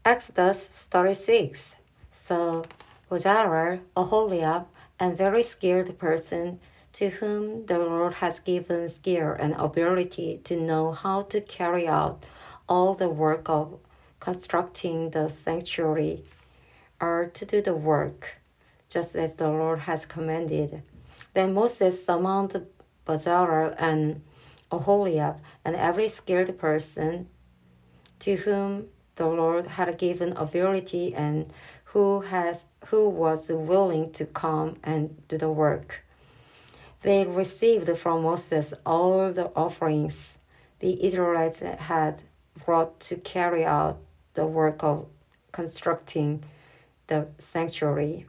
Exodus 36. So Bezalel, Aholiab, and very skilled person to whom the Lord has given skill and ability to know how to carry out all the work of constructing the sanctuary are to do the work, just as the Lord has commanded. Then Moses summoned Bezalel and Aholiab and every skilled person to whom the Lord had given ability and who was willing to come and do the work. They received from Moses all the offerings the Israelites had brought to carry out the work of constructing the sanctuary.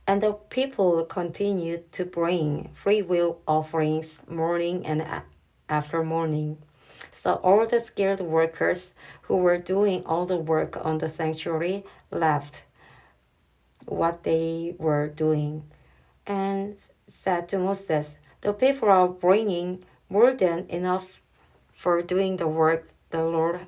And the people continued to bring free will offerings morning and after morning. So all the skilled workers who were doing all the work on the sanctuary left what they were doing and said to Moses, "The people are bringing more than enough for doing the work the Lord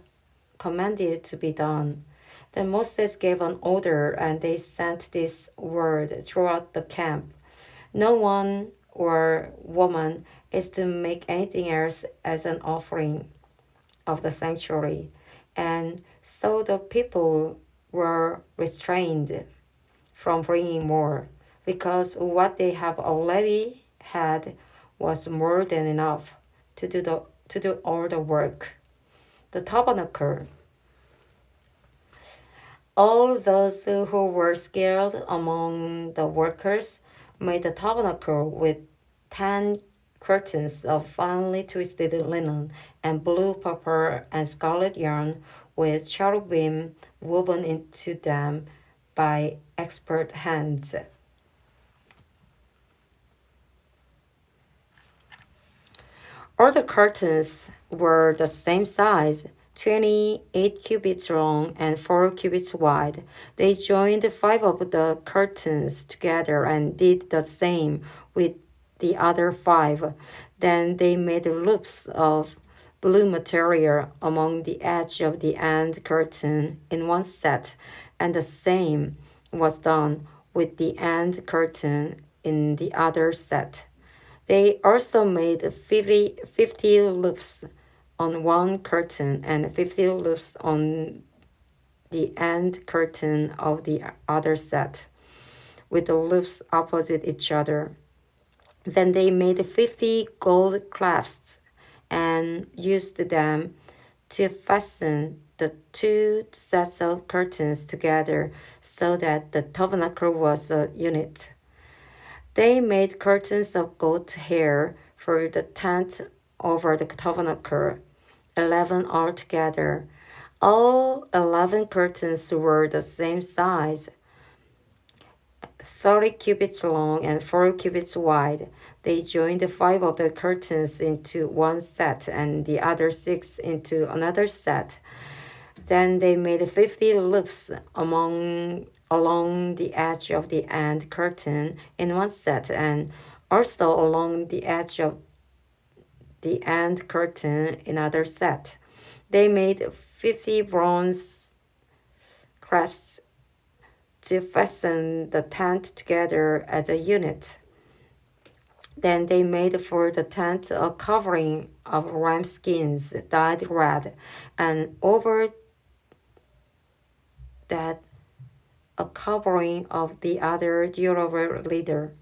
commanded to be done." Then Moses gave an order, and they sent this word throughout the camp: "No one or woman is to make anything else as an offering of the sanctuary." And so the people were restrained from bringing more, because what they have already had was more than enough to do all the work. The tabernacle. All those who were skilled among the workers made the tabernacle with 10 curtains of finely twisted linen and blue, purple, and scarlet yarn with cherubim woven into them by expert hands. All the curtains were the same size, 28 cubits long and 4 cubits wide. They joined 5 of the curtains together and did the same with the other 5. Then they made loops of blue material along the edge of the end curtain in one set, and the same was done with the end curtain in the other set. They also made 50 loops on one curtain and 50 loops on the end curtain of the other set, with the loops opposite each other. Then they made 50 gold clasps and used them to fasten the 2 sets of curtains together so that the tabernacle was a unit. They made curtains of goat hair for the tent over the tabernacle, 11 altogether. All 11 curtains were the same size, 30 cubits long and 4 cubits wide. They joined 5 of the curtains into one set and the other 6 into another set. Then they made 50 loops along the edge of the end curtain in one set, and also along the edge of the end curtain in another set. They made 50 bronze clasps to fasten the tent together as a unit. Then they made for the tent a covering of ram skins dyed red, and over that a covering of the other durable leather.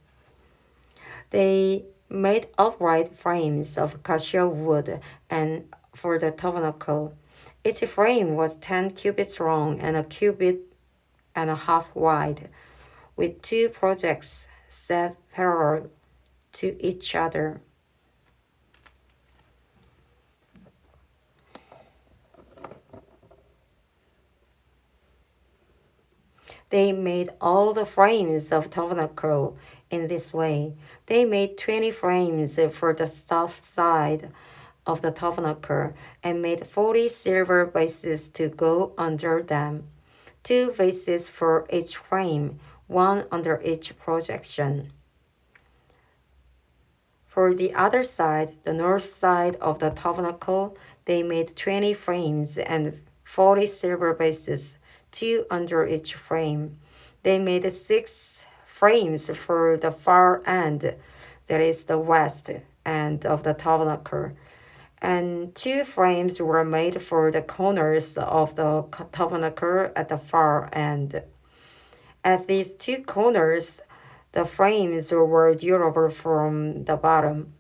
They made upright frames of cassia wood and for the tabernacle. Each frame was 10 cubits long and a cubit and a half wide, with 2 projects set parallel to each other. They made all the frames of tabernacle in this way. They made 20 frames for the south side of the tabernacle and made 40 silver bases to go under them, 2 bases for each frame, 1 under each projection. For the other side, the north side of the tabernacle, they made 20 frames and 40 silver bases, 2 under each frame. They made 6 frames for the far end, that is the west end of the tabernacle, and 2 frames were made for the corners of the tabernacle at the far end. At these 2 corners, the frames were durable from the bottom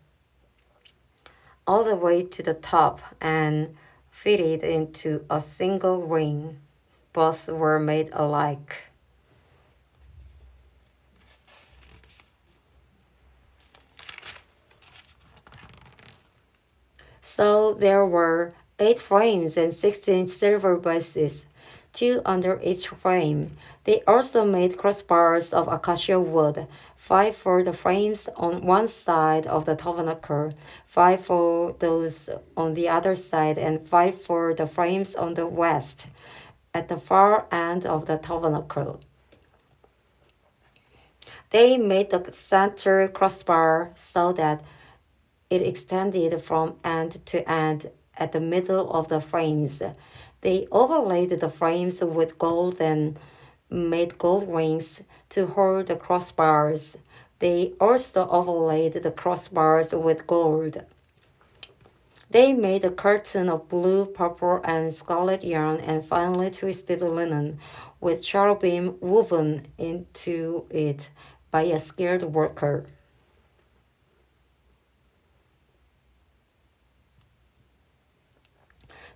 all the way to the top and fitted into a single ring. Both were made alike. So there were 8 frames and 16 silver bases, 2 under each frame. They also made crossbars of acacia wood, 5 for the frames on one side of the tabernacle, 5 for those on the other side, and 5 for the frames on the west, at the far end of the tabernacle. They made the center crossbar so that it extended from end to end at the middle of the frames. They overlaid the frames with gold and made gold rings to hold the crossbars. They also overlaid the crossbars with gold. They made a curtain of blue, purple, and scarlet yarn and finely twisted linen with cherubim woven into it by a skilled worker.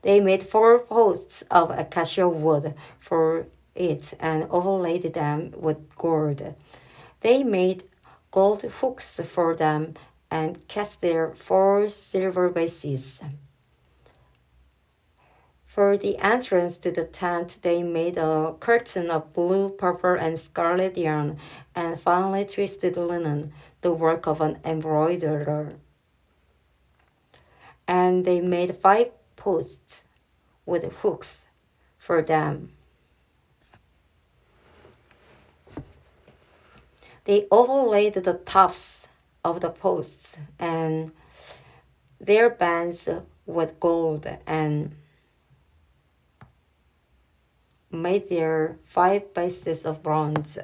They made 4 posts of acacia wood for it and overlaid them with gold. They made gold hooks for them and cast their 4 silver bases. For the entrance to the tent, they made a curtain of blue, purple, and scarlet yarn and finely twisted linen, the work of an embroiderer. And they made 5 posts with hooks for them. They overlaid the tops of the posts and their bands with gold and made their 5 bases of bronze.